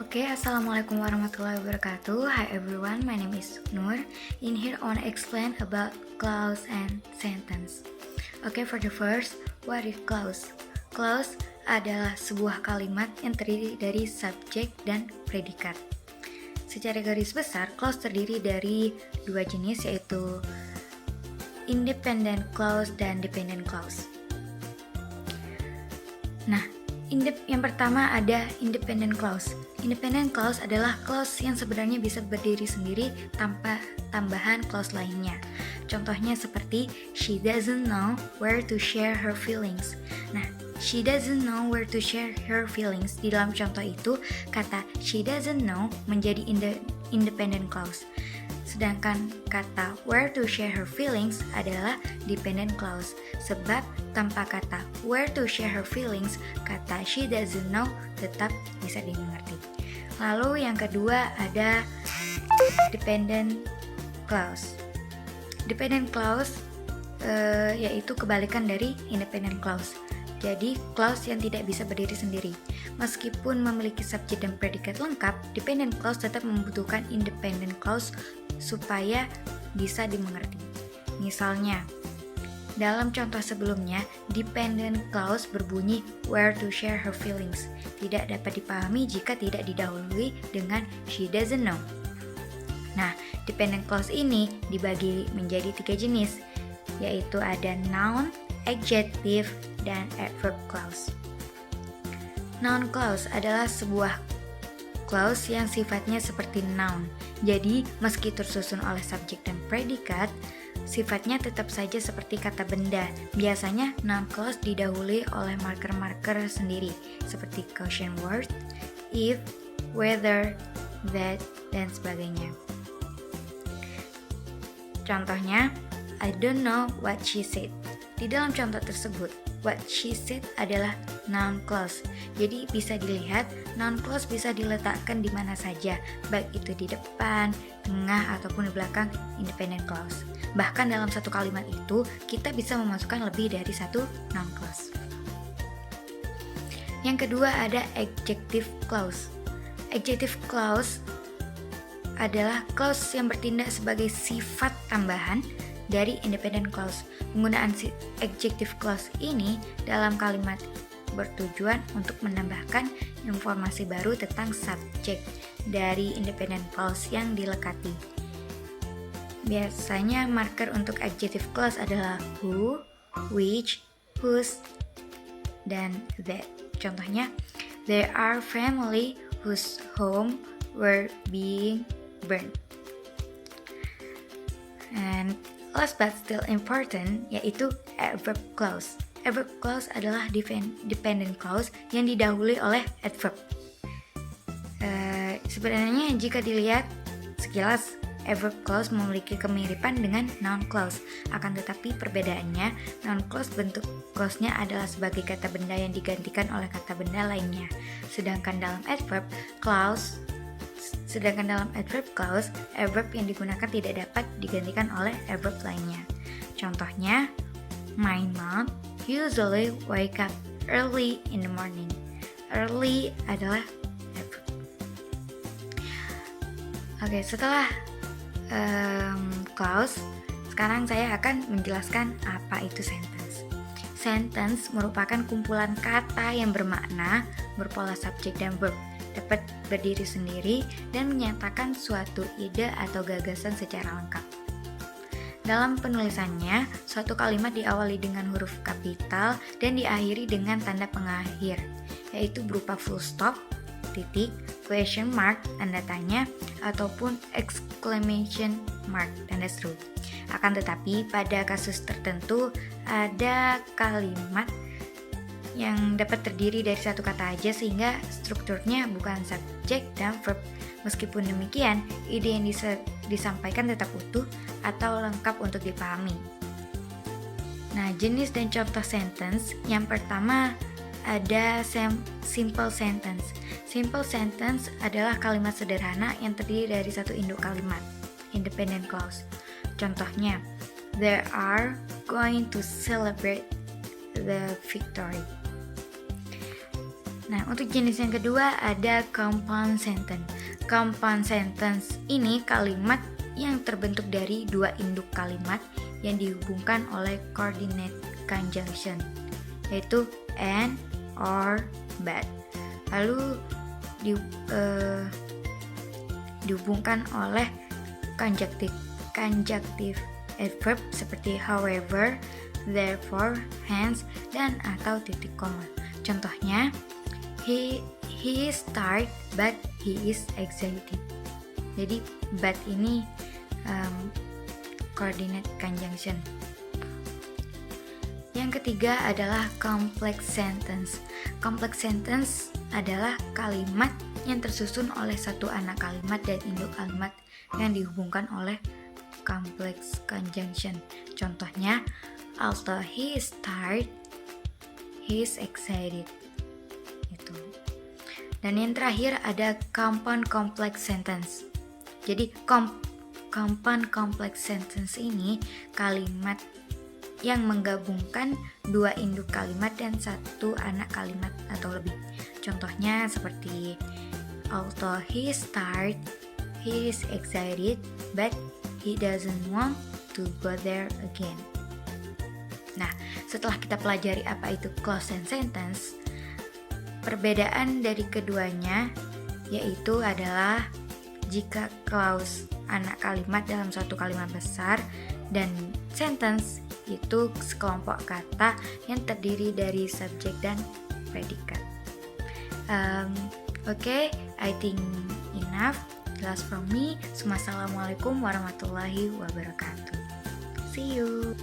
Okay, Assalamualaikum warahmatullahi wabarakatuh. Hi everyone, my name is Nur. In here I want to explain about clause and sentence. Okay, for the first, what is clause? Clause adalah sebuah kalimat yang terdiri dari subjek dan predikat. Secara garis besar, clause terdiri dari dua jenis, yaitu independent clause dan dependent clause. Nah, yang pertama ada independent clause. Independent clause adalah clause yang sebenarnya bisa berdiri sendiri tanpa tambahan clause lainnya. Contohnya seperti she doesn't know where to share her feelings. Nah, she doesn't know where to share her feelings. Di dalam contoh itu, kata she doesn't know menjadi independent clause. Sedangkan kata where to share her feelings adalah dependent clause. Sebab tanpa kata where to share her feelings, kata she doesn't know tetap bisa dimengerti. Lalu yang kedua ada dependent clause. Dependent clause yaitu kebalikan dari independent clause. Jadi clause yang tidak bisa berdiri sendiri. Meskipun memiliki subjek dan predikat lengkap, dependent clause tetap membutuhkan independent clause supaya bisa dimengerti. Misalnya, dalam contoh sebelumnya, dependent clause berbunyi where to share her feelings. Tidak dapat dipahami jika tidak didahului dengan she doesn't know. Nah, dependent clause ini dibagi menjadi 3 jenis, yaitu ada noun, adjective, dan adverb clause. Noun clause adalah sebuah clause yang sifatnya seperti noun. Jadi, meski tersusun oleh subjek dan predikat, sifatnya tetap saja seperti kata benda. Biasanya, noun clause didahului oleh marker-marker sendiri, seperti question word, if, whether, that, dan sebagainya. Contohnya, I don't know what she said. Di dalam contoh tersebut, what she said adalah noun clause. Jadi bisa dilihat, noun clause bisa diletakkan di mana saja, baik itu di depan, tengah, ataupun di belakang independent clause. Bahkan dalam satu kalimat itu, kita bisa memasukkan lebih dari satu noun clause. Yang kedua ada adjective clause. Adjective clause adalah clause yang bertindak sebagai sifat tambahan dari independent clause. Penggunaan adjective clause ini dalam kalimat bertujuan untuk menambahkan informasi baru tentang subjek dari independent clause yang dilekati. Biasanya marker untuk adjective clause adalah who, which, whose, dan that. Contohnya, there are family whose home were being burned. And last but still important, yaitu adverb clause. Adverb clause adalah dependent clause yang didahului oleh adverb. Sebenarnya jika dilihat sekilas, adverb clause memiliki kemiripan dengan noun clause. Akan tetapi perbedaannya, noun clause bentuk clause-nya adalah sebagai kata benda yang digantikan oleh kata benda lainnya. Sedangkan dalam adverb clause, adverb yang digunakan tidak dapat digantikan oleh adverb lainnya. Contohnya, my mom usually wake up early in the morning. Early adalah adverb. Oke, setelah clause, sekarang saya akan menjelaskan apa itu sentence. Sentence merupakan kumpulan kata yang bermakna, berpola subjek dan verb, dapat berdiri sendiri dan menyatakan suatu ide atau gagasan secara lengkap. Dalam penulisannya, suatu kalimat diawali dengan huruf kapital dan diakhiri dengan tanda pengakhir, yaitu berupa full stop, titik, question mark, tanda tanya, ataupun exclamation mark, tanda seru. Akan tetapi, pada kasus tertentu, ada kalimat yang dapat terdiri dari satu kata aja sehingga strukturnya bukan subjek dan verb. Meskipun demikian, ide yang disampaikan tetap utuh atau lengkap untuk dipahami. Nah, jenis dan contoh sentence. Yang pertama ada simple sentence. Simple sentence adalah kalimat sederhana yang terdiri dari satu induk kalimat, independent clause. Contohnya, they are going to celebrate the victory. Nah, untuk jenis yang kedua ada compound sentence. Compound sentence ini kalimat yang terbentuk dari dua induk kalimat yang dihubungkan oleh coordinate conjunction, yaitu and, or, but. Lalu dihubungkan oleh conjunctive adverb seperti however, therefore, hence, dan atau titik koma. Contohnya, he is tired but he is excited. Jadi but ini coordinate conjunction. Yang ketiga adalah complex sentence. Complex sentence adalah kalimat yang tersusun oleh satu anak kalimat dan induk kalimat yang dihubungkan oleh complex conjunction. Contohnya, although he is tired, he is excited. Itu. Dan yang terakhir ada compound complex sentence. Jadi compound complex sentence ini kalimat yang menggabungkan dua induk kalimat dan satu anak kalimat atau lebih. Contohnya seperti although he is tired, he is excited, but he doesn't want to go there again. Nah, setelah kita pelajari apa itu clause and sentence, perbedaan dari keduanya yaitu adalah jika clause anak kalimat dalam suatu kalimat besar dan sentence itu sekelompok kata yang terdiri dari subjek dan predikat. Okay, I think enough. Last from me. Assalamualaikum warahmatullahi wabarakatuh. See you.